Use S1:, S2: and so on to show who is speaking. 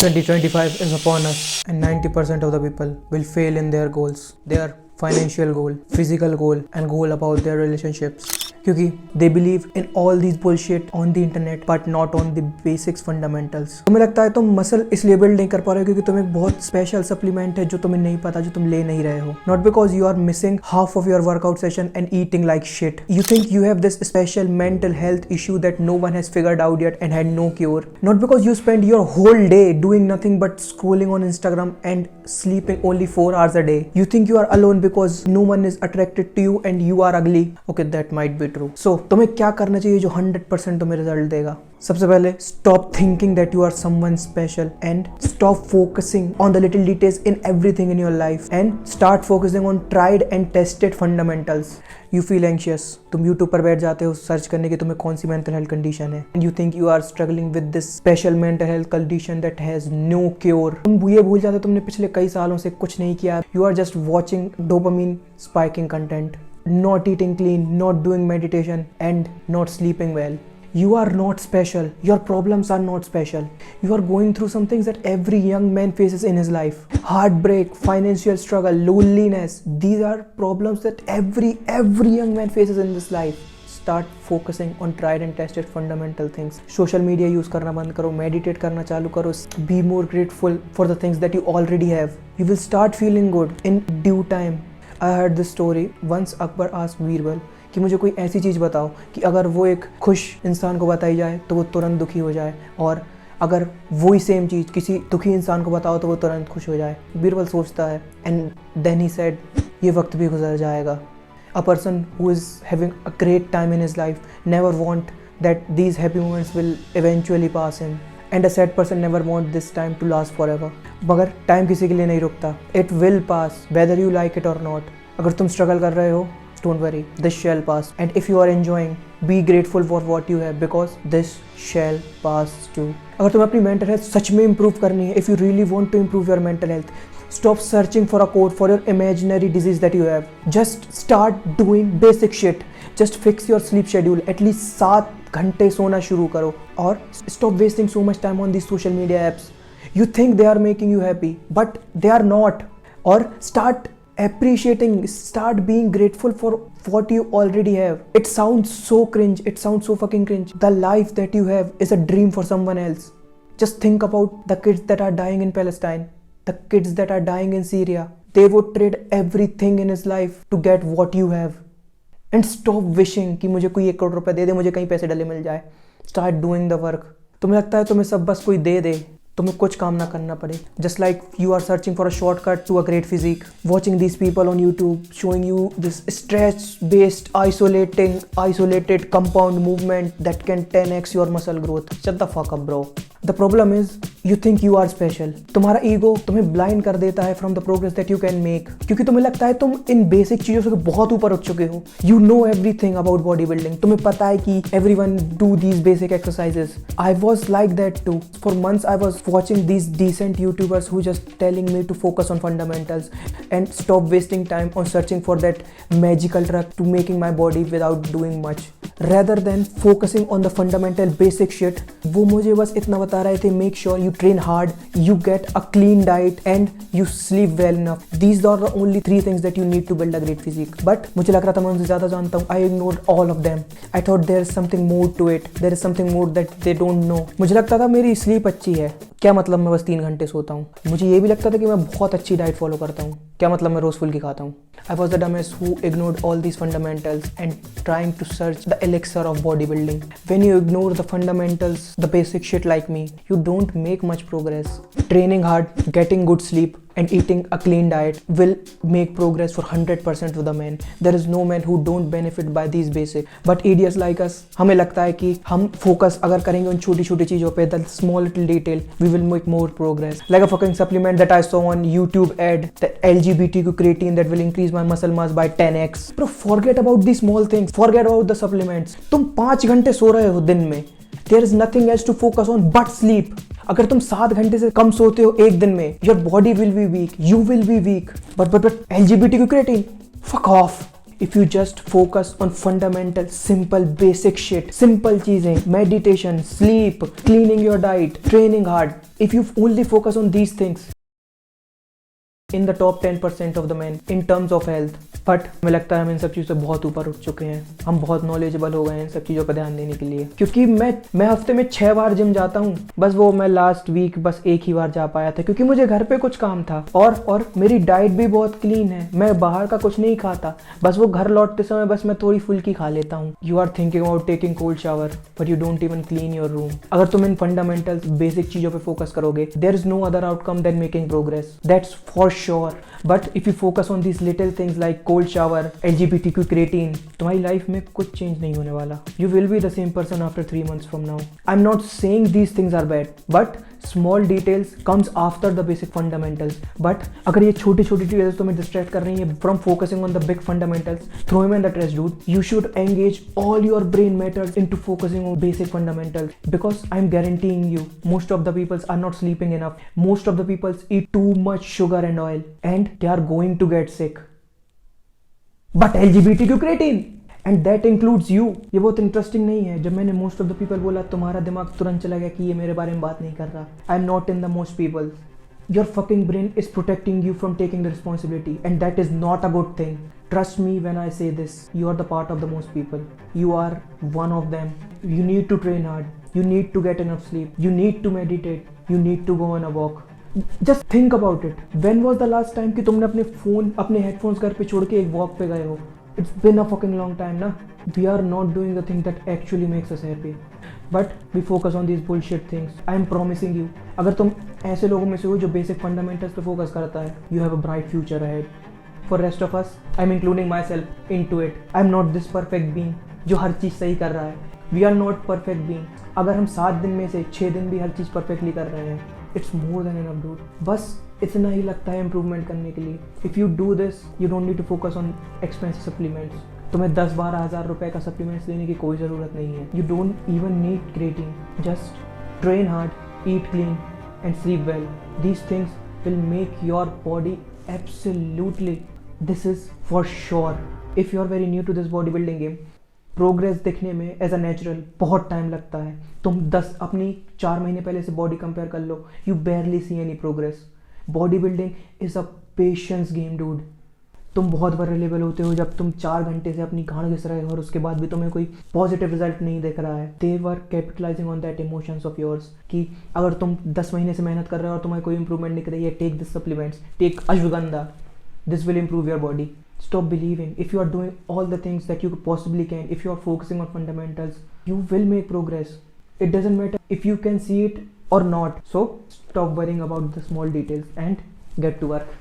S1: 2025 is upon us, and 90% of the people will fail in their goals. Their financial goal, physical goal, and goal about their relationships. क्योंकि they believe in all these bullshit on the internet but not on the basics fundamentals. तुम्हें लगता है तुम muscle इसलिए build नहीं कर पा रहे हो क्योंकि तुम्हें बहुत स्पेशल सप्लीमेंट है जो तुम्हें नहीं पता, जो तुम ले नहीं रहे हो. Not because you are missing half of your workout session and eating like shit. You think you have this special mental health issue that no one has figured out yet and had no cure. Not because you spend your whole day doing nothing but scrolling on Instagram and sleeping only 4 hours a day. You think you are alone because no one is attracted to you and you are ugly. Okay, that might be true. So तुम्हें क्या करना चाहिए जो 100% तुम्हें result देगा? सबसे पहले stop thinking that you are someone special and stop focusing on the little details in everything in your life and start focusing on tried and tested fundamentals. You feel anxious. तुम YouTube पर बैठ जाते हो search करने की तुम्हें कौन सी mental health condition है and you think you are struggling with this special mental health condition that has no cure. तुम ये भूल जाते हो तुमने पिछले कई सालों से कुछ नहीं किया. You are just watching dopamine spiking content, not eating clean, not doing meditation and not sleeping well. You are not special. Your problems are not special. You are going through some things that every young man faces in his life. Heartbreak, financial struggle, loneliness. These are problems that every young man faces in this life. Start focusing on tried and tested fundamental things. Social media use करना बंद करो, meditate करना चालू करो. Be more grateful for the things that you already have. You will start feeling good in due time. I heard this story. Once Akbar asked Birbal कि मुझे कोई ऐसी चीज़ बताओ कि अगर वो एक खुश इंसान को बताई जाए तो वो तुरंत दुखी हो जाए, और अगर वही सेम चीज़ किसी दुखी इंसान को बताओ तो वो तुरंत खुश हो जाए. बीरबल सोचता है एंड देन ही सेड, ये वक्त भी गुजर जाएगा. A person who is having a great time in his life never want that these happy moments will eventually pass him, and a sad person never want this time to last forever. मगर time किसी के लिए नहीं रुकता. It will pass whether you like it or not. अगर तुम struggle कर रहे हो, don't worry, this shall pass. And if you are enjoying, be grateful for what you have because this shall pass too. अगर तुम्हें अपनी mental health सच में improve करनी है, if you really want to improve your mental health, stop searching for a code for your imaginary disease that you have. Just start doing basic shit. Just fix your sleep schedule. At least 7 घंटे सोना शुरू करो और stop wasting so much time on these social media apps. You think they are making you happy, but they are not. Or start appreciating, start being grateful for what you already have. It sounds so cringe, it sounds so fucking cringe. The life that you have is a dream for someone else. Just think about the kids that are dying in Palestine, the kids that are dying in Syria. They would trade everything in his life to get what you have. And stop wishing कि मुझे कोई 1 करोड़ रुपए दे दे, मुझे कहीं पैसे डले मिल जाए. Start doing the work. तुम्हें लगता है तुम्हें सब बस कोई दे दे, तुम्हें कुछ काम ना करना पड़े. Just like you are searching for a shortcut to a great physique, watching these people on YouTube showing you this stretch-based, isolated compound movement that can 10x your muscle growth. Shut the fuck up, bro. The problem is you think you are special. तुम्हारा ego तुम्हें blind कर देता है from the progress that you can make, क्योंकि तुम्हें लगता है तुम इन basic चीज़ों से बहुत ऊपर उठ चुके हो. You know everything about bodybuilding. तुम्हें पता है कि everyone do these basic exercises. I was like that too. For months I was watching these decent YouTubers who just telling me to focus on fundamentals and stop wasting time on searching for that magical drug to making my body without doing much. Rather than focusing on the fundamental basic shit, वो मुझे बस इतना बता रहे थे, make sure you train hard, you get a clean diet and you sleep well enough. These are the only 3 things that you need to build a great physique. But मुझे लग रहा था मैं उनसे ज़्यादा जानता हूँ. I ignored all of them. I thought there is something more to it. There is something more that they don't know. मुझे लगता था मेरी स्लीप अच्छी है, क्या मतलब मैं बस 3 घंटे सोता हूँ. मुझे ये भी लगता था कि मैं बहुत अच्छी डाइट फॉलो करता हूँ, क्या मतलब मैं रोज़ फुल्की खाता हूँ. I was the dumbest who ignored all these fundamentals and trying to search the elixir of bodybuilding. When you ignore the fundamentals, the basic shit like me, you don't make much progress. Training hard, getting good sleep and eating a clean diet will make progress for 100% of the men. There is no man who don't benefit by these basic. But idiots like us, हमें लगता है कि हम focus अगर करेंगे उन छोटी छोटी चीज़ों पे, the small little detail, we will make more progress. Like a fucking supplement that I saw on YouTube ad, the LGBTQ creatine that will increase my muscle mass by 10x. Bro, forget about these small things. Forget about the supplements. तुम 5 घंटे सो रहे हो दिन में. There is nothing else to focus on but sleep. अगर तुम 7 घंटे से कम सोते हो एक दिन में, your body will be weak, you will be weak. But LGBTQ creatine, fuck off. if you just focus on fundamental, simple, basic shit, simple चीजें, meditation, sleep, cleaning your diet, training hard, if you only focus on these things, in the top 10% of the men in terms of health. But हमें लगता है हम इन सब चीज़ों से बहुत ऊपर उठ चुके हैं, हम बहुत नॉलेजेबल हो गए हैं इन सब चीज़ों पर ध्यान देने के लिए। क्योंकि मैं हफ्ते में 6 बार जिम जाता हूँ, बस वो मैं लास्ट वीक बस एक ही बार जा पाया था क्योंकि मुझे घर पे कुछ काम था। और मेरी डाइट भी बहुत क्लीन है, मैं बाहर का कुछ नहीं खाता, बस वो घर लौटते समय बस मैं थोड़ी फुल्की खा लेता हूँ। You are thinking about taking cold shower but you don't even clean your room. अगर तुम इन फंडामेंटल्स बेसिक चीज़ों पर फोकस करोगे, there is no other outcome than making progress, that's for sure. But if you focus on this little things like cold shower, LGBTQ creatine, तुम्हारी life में कुछ change नहीं होने वाला। You will be the same person after 3 months from now. I am not saying these things are bad, but small details comes after the basic fundamentals. But अगर ये छोटी छोटी डिटेल्स तुम्हें डिस्ट्रैक्ट कर रही है from focusing on the big fundamentals, throw him in the trash dude. You should engage all your brain matters into focusing on basic fundamentals, because I am guaranteeing you most of the peoples are not sleeping enough, most of the peoples eat too much sugar and oil and they are going to get sick. But LGBTQ creatine and that includes you. ये बहुत interesting नहीं है जब मैंने most of the people बोला तुम्हारा दिमाग तुरंत चला गया कि ये मेरे बारे में बात नहीं कर रहा। आई am not in the most people. Your fucking brain is protecting you from taking the responsibility and that is not a good thing. Trust me when I say this. You are the part of the most people. You are one of them. You need to train hard. You need to get enough sleep. You need to meditate. You need to go on a walk. Just think about it. When was the last time कि तुमने अपने headphones घर पे छोड़ के एक walk पे गए हो? It's been a fucking long time ना. We are not doing the thing that actually makes us happy. But we focus on these bullshit things. I am promising you. अगर तुम ऐसे लोगों में से हो जो basic fundamentals पे focus करता है, you have a bright future ahead. For rest of us, I am including myself into it. I am not this perfect being जो हर चीज़ सही कर रहा है. We are not perfect being. अगर हम 7 दिन में से 6 दिन भी हर चीज़ perfectly कर रहे हैं, it's more than enough, dude. बस इतना ही लगता है इम्प्रूवमेंट करने के लिए. If you do this, you don't need to focus on expensive supplements. तुम्हें 10-12 हज़ार रुपए का सप्लीमेंट्स लेने की कोई ज़रूरत नहीं है. You don't even need creatine. Just train hard, eat clean and sleep well. These things will make your body absolutely. This is for sure. If you are very new to this bodybuilding game, progress दिखने में as a natural बहुत time लगता है. तुम 4 महीने पहले से body compare कर लो, you barely see any progress. Body building is a patience game dude. तुम बहुत वल्नरेबल होते हो जब तुम 4 घंटे से अपनी गांड घिस रहे हो और उसके बाद भी तुम्हें कोई पॉजिटिव रिजल्ट नहीं दिख रहा है. They were capitalising on that emotions of yours कि अगर तुम 10 महीने से मेहनत कर रहे हो और तुम्हें कोई इंप्रूवमेंट नहीं कर रही है, take this supplements, take ashwagandha, this will improve your body. Stop believing. If you are doing all the things that you possibly can, if you are focusing on fundamentals, you will make progress. It doesn't matter if you can see it or not. So stop worrying about the small details and get to work.